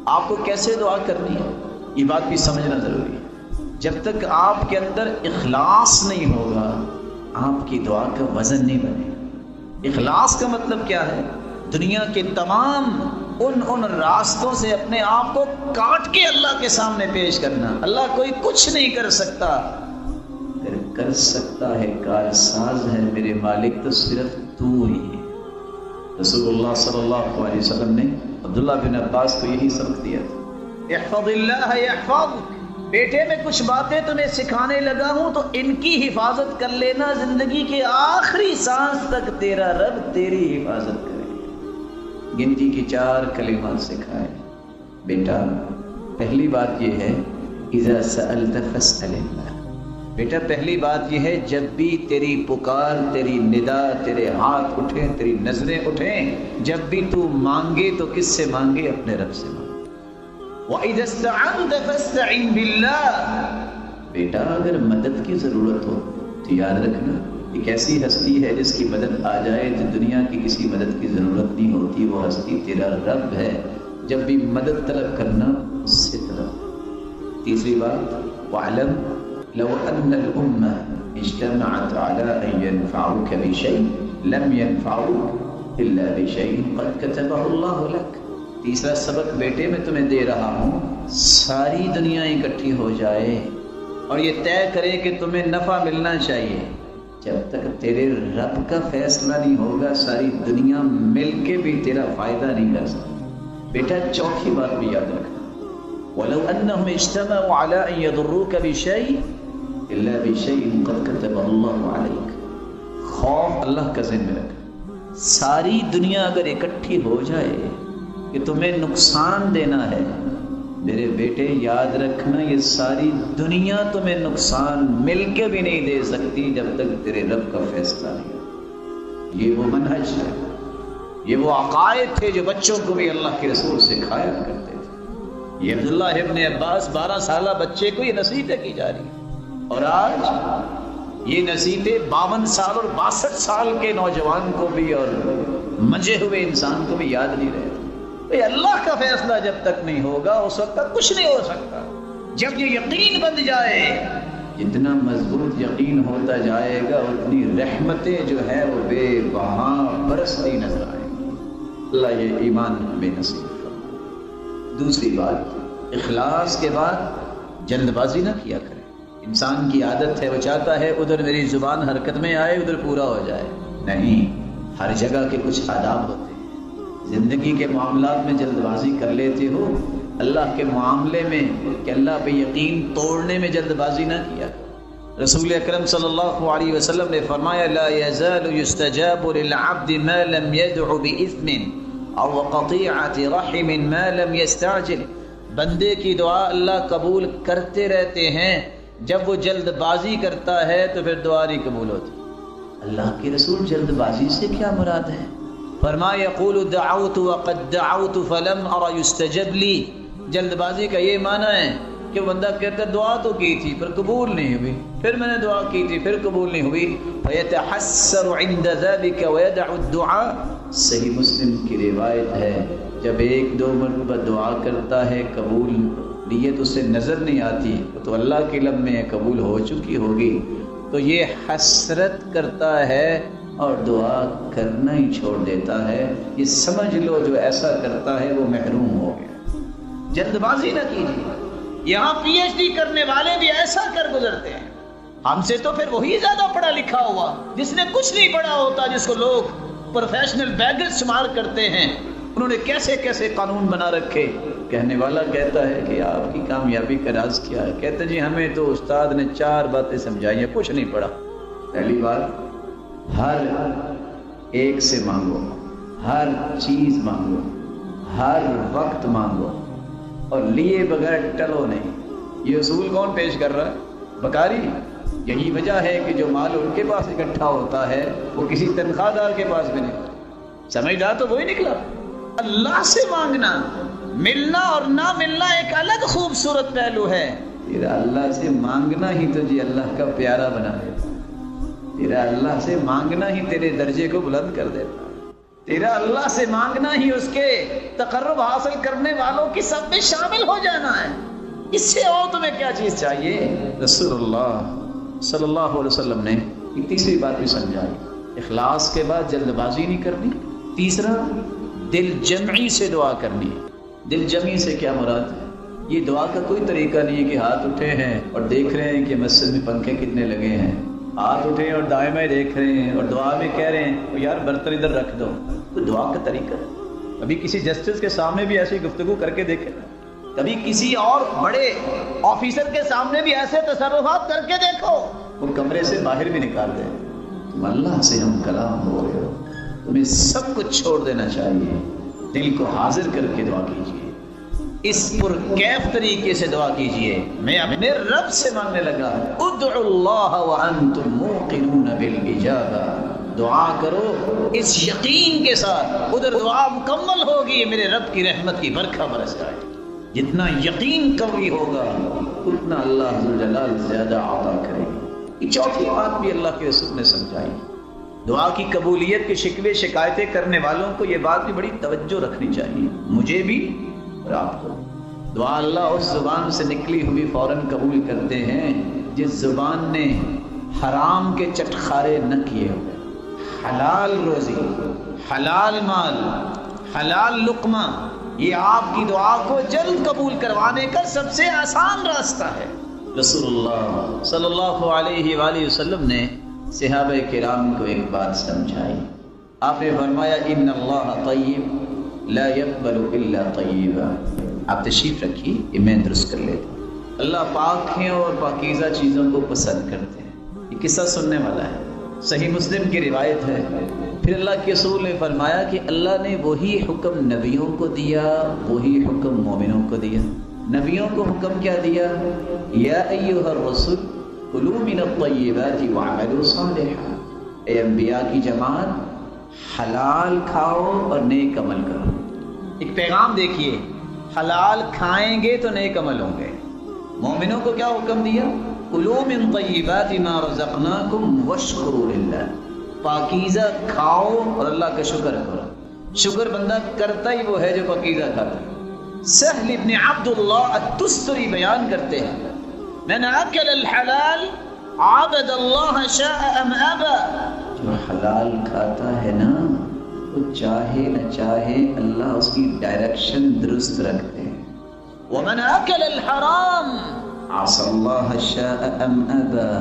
آپ کو کیسے دعا کرنی ہے یہ بات بھی سمجھنا ضروری ہے۔ جب تک آپ کے اندر اخلاص نہیں ہوگا آپ کی دعا کا وزن نہیں بنے گا۔ اخلاص کا مطلب کیا ہے؟ دنیا کے تمام ان راستوں سے اپنے آپ کو کاٹ کے اللہ کے سامنے پیش کرنا۔ اللہ کوئی کچھ نہیں کر سکتا، اگر کر سکتا ہے کار ساز ہے میرے مالک تو صرف تو ہی ہے۔ رسول اللہ صلی اللہ علیہ وسلم نے عبداللہ بن عباس کو یہی سبق دیا تھا، احفظ اللہ یحفظک، بیٹے میں کچھ باتیں تمہیں سکھانے لگا ہوں تو ان کی حفاظت کر لینا، زندگی کے آخری سانس تک تیرا رب تیری حفاظت کرے۔ گنتی کی 4 کلمات سکھائے۔ بیٹا پہلی بات یہ ہے اذا سألت فاسأل اللہ، بیٹا پہلی بات یہ ہے جب بھی تیری پکار، تیری ندا، تیرے ہاتھ اٹھیں، تیری نظریں اٹھیں، جب بھی تو مانگے تو کس سے مانگے؟ اپنے رب سے مانگے۔ وَإِذَا اسْتَعَنْتَ فَاسْتَعِنْ بِاللَّهِ، بیٹا اگر مدد کی ضرورت ہو تو یاد رکھنا ایک ایسی ہستی ہے جس کی مدد آ جائے تو دنیا کی کسی مدد کی ضرورت نہیں ہوتی، وہ ہستی تیرا رب ہے۔ جب بھی مدد طلب کرنا اس سے طلب۔ تیسری بات وَعْلَمْ لو ان الامه اجتمعت على ان ينفعوك بشيء لم ينفعوك الا بشيء قد كتبه الله لك۔ تیسرا سبق بیٹے میں تمہیں دے رہا ہوں، ساری دنیا اکٹھی ہو جائے اور یہ طے کرے کہ تمہیں نفع ملنا چاہیے، جب تک تیرے رب کا فیصلہ نہیں ہوگا ساری دنیا مل کے بھی تیرا فائدہ نہیں کر سکتی۔ بیٹا چوتھی بات بھی یاد رکھنا، ولو انهم اجتمعوا على ان يضروك بشيء الا بشيء قد كتبه الله عليك۔ خوف اللہ کا ذہن میں رکھ، ساری دنیا اگر اکٹھی ہو جائے کہ تمہیں نقصان دینا ہے، میرے بیٹے یاد رکھنا یہ ساری دنیا تمہیں نقصان مل کے بھی نہیں دے سکتی جب تک تیرے رب کا فیصلہ نہیں۔ یہ وہ منہج ہے، یہ وہ عقائد تھے جو بچوں کو بھی اللہ کے رسول سکھایا کرتے تھے۔ یہ عبداللہ ابن عباس 12 سالہ بچے کو یہ نصیحتیں کی جا رہی ہیں، اور آج یہ نصیحتیں 52 سال اور 62 سال کے نوجوان کو بھی اور منجے ہوئے انسان کو بھی یاد نہیں رہے۔ اللہ کا فیصلہ جب تک نہیں ہوگا اس وقت تک کچھ نہیں ہو سکتا۔ جب یہ یقین بن جائے، جتنا مضبوط یقین ہوتا جائے گا اتنی رحمتیں جو ہے وہ بے بہا برستی نظر آئیں گی۔ اللہ یہ ایمان ہمیں نصیب فرمائے۔ دوسری بات، اخلاص کے بعد جلد بازی نہ کیا کرے۔ انسان کی عادت ہے، وہ چاہتا ہے ادھر میری زبان حرکت میں آئے ادھر پورا ہو جائے۔ نہیں، ہر جگہ کے کچھ آداب ہوتے ہیں۔ زندگی کے معاملات میں جلد بازی کر لیتے ہو، اللہ کے معاملے میں کہ اللہ پہ یقین توڑنے میں جلد بازی نہ کیا۔ رسول اکرم صلی اللہ علیہ وسلم نے فرمایا لا يزال يستجاب للعبد ما لم يدع بإثم او قطيعة رحم ما لم يستعجل۔ بندے کی دعا اللہ قبول کرتے رہتے ہیں، جب وہ جلد بازی کرتا ہے تو پھر دعا نہیں قبول ہوتی۔ اللہ کے رسول جلد بازی سے کیا مراد ہے؟ فرمایا یقول دعوت وقد دعوت فلم ارى يستجب لي۔ جلد بازی کا یہ معنی ہے کہ بندہ کہتا ہے دعا تو کی تھی پر قبول نہیں ہوئی، پھر میں نے دعا کی تھی پھر قبول نہیں ہوئی، فيتحسر عند ذلك ويدع الدعاء۔ صحیح مسلم کی روایت ہے جب 1-2 مرتبہ دعا کرتا ہے قبول نیت اسے نظر نہیں آتی تو اللہ کے لب میں قبول ہو چکی ہوگی، تو یہ حسرت کرتا ہے اور دعا کرنا ہی چھوڑ دیتا ہے۔ یہ سمجھ لو جو ایسا کرتا ہے وہ محروم ہو گیا۔ جلد بازی نہ کیجیے۔ یہاں پی ایچ ڈی کرنے والے بھی ایسا کر گزرتے ہیں، ہم سے تو پھر وہی زیادہ پڑھا لکھا ہوا جس نے کچھ نہیں پڑھا ہوتا، جس کو لوگ پروفیشنل بیگر شمار کرتے ہیں۔ انہوں نے کیسے کیسے قانون بنا رکھے۔ کہنے والا کہتا ہے کہ آپ کی کامیابی کا راز کیا ہے؟ کہتے جی ہمیں تو استاد نے 4 باتیں سمجھائی ہیں، کچھ نہیں پڑھا۔ پہلی بات، ہر ایک سے مانگو، ہر چیز مانگو، ہر وقت مانگو اور لیے بغیر ٹلو نہیں۔ یہ اصول کون پیش کر رہا ہے؟ بکاری۔ یہی وجہ ہے کہ جو مال ان کے پاس اکٹھا ہوتا ہے وہ کسی تنخواہ دار کے پاس بھی نہیں۔ سمجھدار تو وہی نکلا۔ اللہ سے مانگنا، ملنا اور نہ ملنا ایک الگ خوبصورت پہلو ہے۔ تیرا اللہ سے مانگنا ہی تجھے اللہ کا پیارا بنا دیتا، تیرا اللہ سے مانگنا ہی تیرے درجے کو بلند کر دیتا۔ تیرا اللہ سے مانگنا ہی اس کے تقرب حاصل کرنے والوں کی سب میں شامل ہو جانا ہے، اس سے اور تمہیں کیا چیز چاہیے؟ رسول اللہ صلی اللہ علیہ وسلم نے ایک تیسری بات بھی سمجھائی، اخلاص کے بعد جلد بازی نہیں کرنی، تیسرا دل جمعی سے دعا کرنی۔ دل جمعی سے کیا مراد ہے؟ یہ دعا کا کوئی طریقہ نہیں ہے کہ ہاتھ اٹھے ہیں اور دیکھ رہے ہیں کہ مسجد میں پنکھے کتنے لگے ہیں، ہاتھ اٹھے اور دائیں بائیں دیکھ رہے ہیں اور دعا میں کہہ رہے ہیں یار برتن ادھر رکھ دو، تو دعا کا طریقہ ہے۔ کبھی کسی جسٹس کے سامنے بھی ایسی گفتگو کر کے دیکھے، کبھی کسی اور بڑے آفیسر کے سامنے بھی ایسے تصرفات کر کے دیکھو، وہ کمرے سے باہر بھی نکال دے۔ تم اللہ سے ہم کلام ہو رہے ہو، تمہیں سب کچھ چھوڑ دینا چاہیے، دل کو حاضر کر کے دعا کیجیے، اس پر کیف طریقے سے دعا کیجیے۔ میں اپنے رب سے مانگنے لگا، ادعوا اللہ وانتم موقنون بالاجابہ، دعا کرو اس یقین کے ساتھ ادھر دعا مکمل ہوگی، میرے رب کی رحمت کی برکھا برس جائے۔ جتنا یقین قوی ہوگا اتنا اللہ ذوالجلال زیادہ عطا کرے گا۔ یہ چوتھی بات بھی اللہ کے رسول نے سمجھائی، دعا کی قبولیت کے شکوے شکایتیں کرنے والوں کو یہ بات بھی بڑی توجہ رکھنی چاہیے، مجھے بھی اور آپ کو۔ دعا اللہ اس زبان سے نکلی ہوئی فوراً قبول کرتے ہیں جس زبان نے حرام کے چٹخارے نہ کیے ہوئے، حلال روزی، حلال مال، حلال لقمہ، یہ آپ کی دعا کو جلد قبول کروانے کا سب سے آسان راستہ ہے۔ رسول اللہ صلی اللہ علیہ وآلہ وسلم نے صحابہ کرام کو ایک بات سمجھائی، آپ نے فرمایا ان اللہ طیب لا يقبل الا طیبا۔ آپ تشریف رکھیے، یہ میں درست کر لیتا ہوں۔ اللہ پاک ہیں اور پاکیزہ چیزوں کو پسند کرتے ہیں۔ یہ قصہ سننے والا ہے، صحیح مسلم کی روایت ہے۔ پھر اللہ کے رسول نے فرمایا کہ اللہ نے وہی حکم نبیوں کو دیا، وہی حکم مومنوں کو دیا۔ نبیوں کو حکم کیا دیا؟ یا ایھا الرسول کلوا من الطیبات واعملوا صالحا، اے انبیاء کی جماعت حلال کھاؤ اور نیک عمل کرو۔ ایک پیغام دیکھیے، حلال کھائیں گے تو نیک عمل ہوں گے۔ مومنوں کو کیا حکم دیا؟ کلوا من طیبات ما رزقناکم واشکروا للہ، پاکیزہ کھاؤ اور اللہ کا شکر کرو۔ شکر بندہ کرتا ہی وہ ہے جو پاکیزہ کھاتا ہے۔ سہل ابن عبداللہ التستری بیان کرتے ہیں، من اکل الحلال عبد اللہ شاء ام ابا، جو حلال کھاتا ہے نا وہ چاہے نہ چاہے اللہ اس کی ڈائریکشن درست رکھتے ہیں۔ ومن اکل الحرام عصى اللہ شاء ام ابا،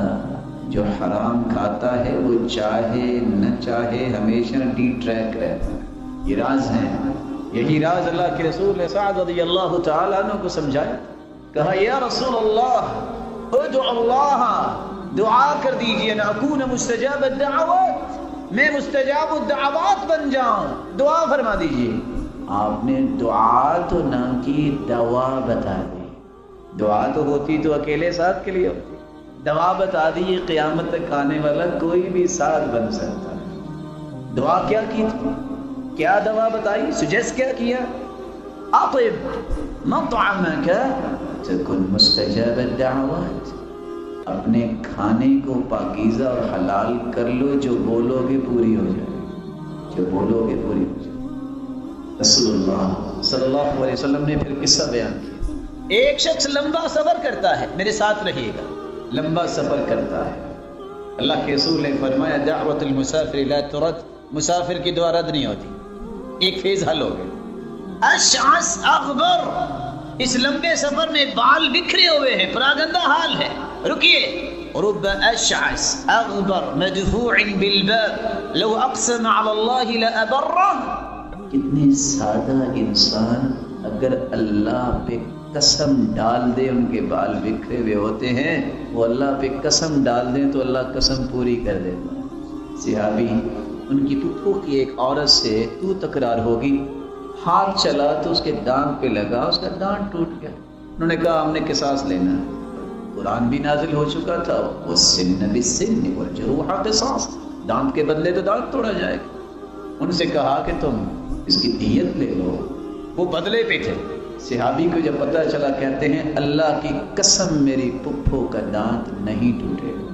جو حرام کھاتا ہے وہ چاہے نہ چاہے ہمیشہ ڈی ٹریک رہتا ہے۔ یہ راز ہے، یہی راز اللہ کے رسول نے سعد رضی اللہ تعالیٰ عنہ کو سمجھایا، کہا یا رسول اللہ ادعو اللہ، دعا کر دیجئے نہ اکون مستجاب الدعوات، میں مستجاب الدعوات بن جاؤں، دعا فرما دیجئے۔ آپ نے دعا تو نہ کی، دوا بتا دی۔ دعا تو ہوتی تو اکیلے ساتھ کے لیے ہوتی، دوا بتا دی یہ قیامت تک آنے والا کوئی بھی ساتھ بن سکتا ہے۔ دعا کیا کی تھی؟ کیا دوا بتائی؟ سجیسٹ کیا کیا؟ اطب مطعمک تکن مستجاب الدعوات، اپنے کھانے کو پاکیزہ اور حلال کر لو، جو بولو گے پوری ہو جائے، جو بولو گے پوری ہو جائے۔ رسول اللہ صلی اللہ علیہ وسلم نے پھر قصہ بیان کیا، ایک شخص لمبا سفر کرتا ہے، میرے ساتھ رہیے گا، لمبا سفر کرتا ہے۔ اللہ کے رسول نے فرمایا دعوت المسافر لا ترد، مسافر کی دعا رد نہیں ہوتی۔ ایک فیز حل ہو گیا۔ اشعث اغبر، اس لمبے سفر میں بال بکھرے ہوئے ہیں، پراگندہ حال ہے، رکیے۔ رب اشعث اغبر مدفوع بالباب لو اقسم على الله لابره، کتنے سادہ انسان اگر اللہ پہ قسم ڈال دے، ان کے بال بکھرے ہوئے ہوتے ہیں، وہ اللہ پہ قسم ڈال دیں تو اللہ قسم پوری کر دیتا ہے۔ صحابی ان کی پھپھو کی ایک عورت سے تو تکرار ہوگی، ہاتھ چلا تو اس کے دانت پہ لگا، اس کا دانت ٹوٹ گیا۔ انہوں نے کہا ہم نے قصاص لینا ہے۔ قرآن بھی نازل ہو چکا تھا، والسن بالسن والجروح قصاص، دانت کے بدلے تو دانت توڑا جائے گا۔ ان سے کہا کہ تم اس کی دیت لے لو، وہ بدلے پہ تھے۔ صحابی کو جب پتہ چلا کہتے ہیں اللہ کی قسم میری پھپھو کا دانت نہیں ٹوٹے گا۔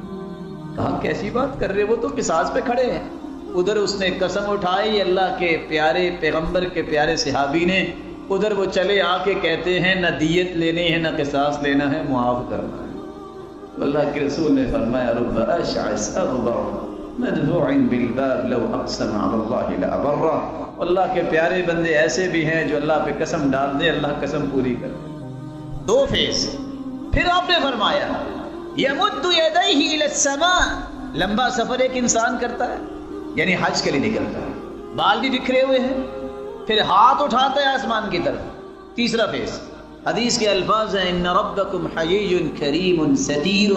کہا کیسی بات کر رہے، وہ تو قصاص پہ کھڑے ہیں۔ ادھر اس نے قسم اٹھائی اللہ کے پیارے پیغمبر کے پیارے صحابی نے، ادھر وہ چلے آ کے کہتے ہیں نہ دیت لینی ہے نہ قصاص لینا ہے، معاف کرنا ہے۔ تو اللہ کے رسول نے فرمایا رب اشعث اغبر مدفوع بالباب لو اقسم على الله لابرہ۔ اللہ کے پیارے بندے ایسے بھی ہیں جو اللہ پہ قسم ڈال دے اللہ قسم پوری کر دے۔ 2 فیز۔ پھر آپ نے فرمایا یمد یدیہ الی السماء، لمبا سفر ایک انسان کرتا ہے یعنی حج کے لیے نکلتا ہے، بال بھی بکھرے ہوئے ہیں، پھر ہاتھ اٹھاتا ہے آسمان کی طرف۔ 3 فیز، حدیث کے الفاظ ہیں ان ربکم حیی کریم ستیر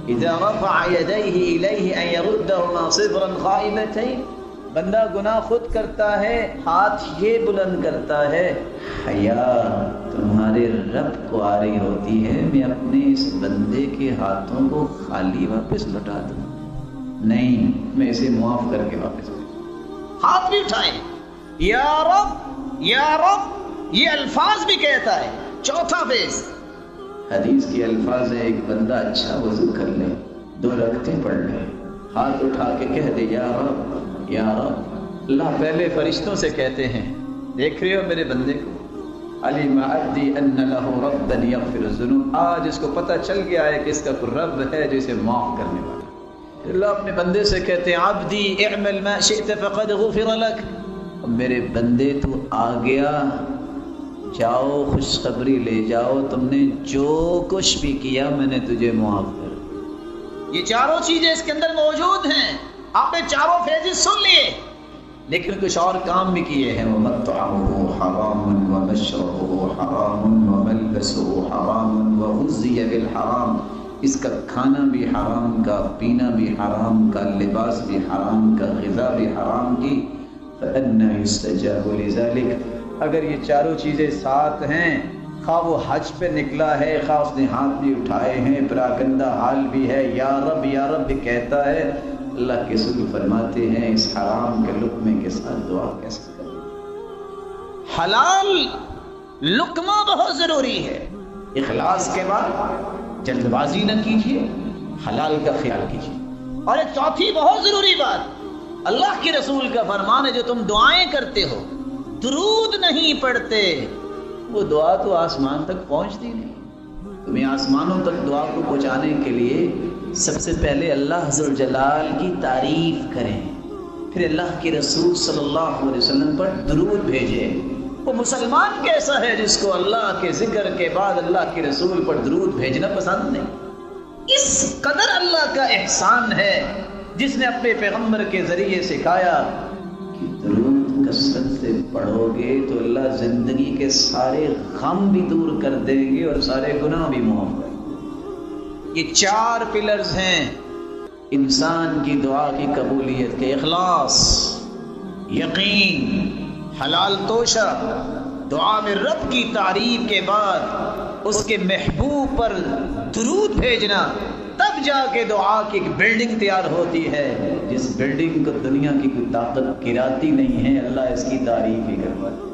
اذا رفع یدیہ الیہ ان یردہما صفرا خائبتین۔ بندہ گناہ خود کرتا ہے، ہاتھ یہ بلند کرتا ہے، حیا تمہارے رب کو آ رہی ہوتی ہے میں اپنے اس بندے کے ہاتھوں کو خالی واپس لوٹا دوں، نہیں میں اسے معاف کر کے واپس لوں۔ ہاتھ بھی اٹھائے یا رب یا رب، یہ الفاظ بھی کہتا ہے۔ 4 فیز، حدیث کے الفاظ ہے ایک بندہ اچھا وضو کر لے، 2 رکعتیں پڑھ لے، ہاتھ اٹھا کے کہہ دے یا رب یا رب۔ اللہ پہلے فرشتوں سے کہتے ہیں دیکھ رہے ہو میرے بندے کو، علم عبدی ان لہ ربا یغفر الذنوب، آج اس کو پتہ چل گیا ہے کہ اس کا کوئی رب ہے جو اسے معاف کرنے والا ہے۔ اللہ اپنے بندے سے کہتے ہیں عبدی اعمل ما شئت فقد غفر لک، میرے بندے تو آ گیا، جاؤ خوشخبری لے جاؤ، تم نے جو کچھ بھی کیا میں نے تجھے معاف کر دیا۔ یہ 4 چیزیں اس کے اندر موجود ہیں۔ آپ نے 4 فیزز سن لیے، لیکن کچھ اور کام بھی کیے ہیں۔ وَمَطْعَمُهُ حَرَامٌ وَمَشْرَبُهُ حَرَامٌ وَمَلْبَسُهُ حَرَامٌ وَغُذِّيَ بِالْحَرَامِ، اس کا کھانا بھی حرام کا، پینا بھی حرام کا، لباس بھی حرام کا، غذا بھی حرام کی، فَأَنَّى يُسْتَجَابُ لِذَلِكَ۔ اگر یہ 4 چیزیں ساتھ ہیں، خواہ وہ حج پہ نکلا ہے، خواہ اس نے ہاتھ بھی اٹھائے ہیں، پراگندہ حال بھی ہے، یا رب بھی کہتا ہے، اللہ کے رسول فرماتے ہیں اس حرام کے لقمے کے ساتھ دعا کیسے کریں؟ حلال لقمہ بہت ضروری ہے۔ اخلاص کے بعد جلد بازی نہ کیجیے، حلال کا خیال کیجیے۔ اور ایک 4تھی بہت ضروری بات، اللہ کے رسول کا فرمان ہے جو تم دعائیں کرتے ہو درود نہیں پڑھتے، وہ دعا تو آسمان تک پہنچتی نہیں۔ تمہیں آسمانوں تک دعا کو پہنچانے کے لیے سب سے پہلے اللہ حضر جلال کی تعریف کریں، پھر اللہ کے رسول صلی اللہ علیہ وسلم پر درود بھیجیں۔ وہ مسلمان کیسا ہے جس کو اللہ کے ذکر کے بعد اللہ کے رسول پر درود بھیجنا پسند نہیں؟ اس قدر اللہ کا احسان ہے جس نے اپنے پیغمبر کے ذریعے سکھایا کہ درود کثرت سے پڑھو گے تو اللہ زندگی کے سارے غم بھی دور کر دیں گے اور سارے گناہ بھی معاف کریں گے۔ یہ 4 پلرز ہیں انسان کی دعا کی قبولیت کے: اخلاص، یقین، حلال توشہ، دعا میں رب کی تعریف کے بعد اس کے محبوب پر درود بھیجنا، تب جا کے دعا کی ایک بلڈنگ تیار ہوتی ہے جس بلڈنگ کو دنیا کی کوئی طاقت گراتی نہیں ہے۔ اللہ اس کی تعریف ہی کرتا ہے۔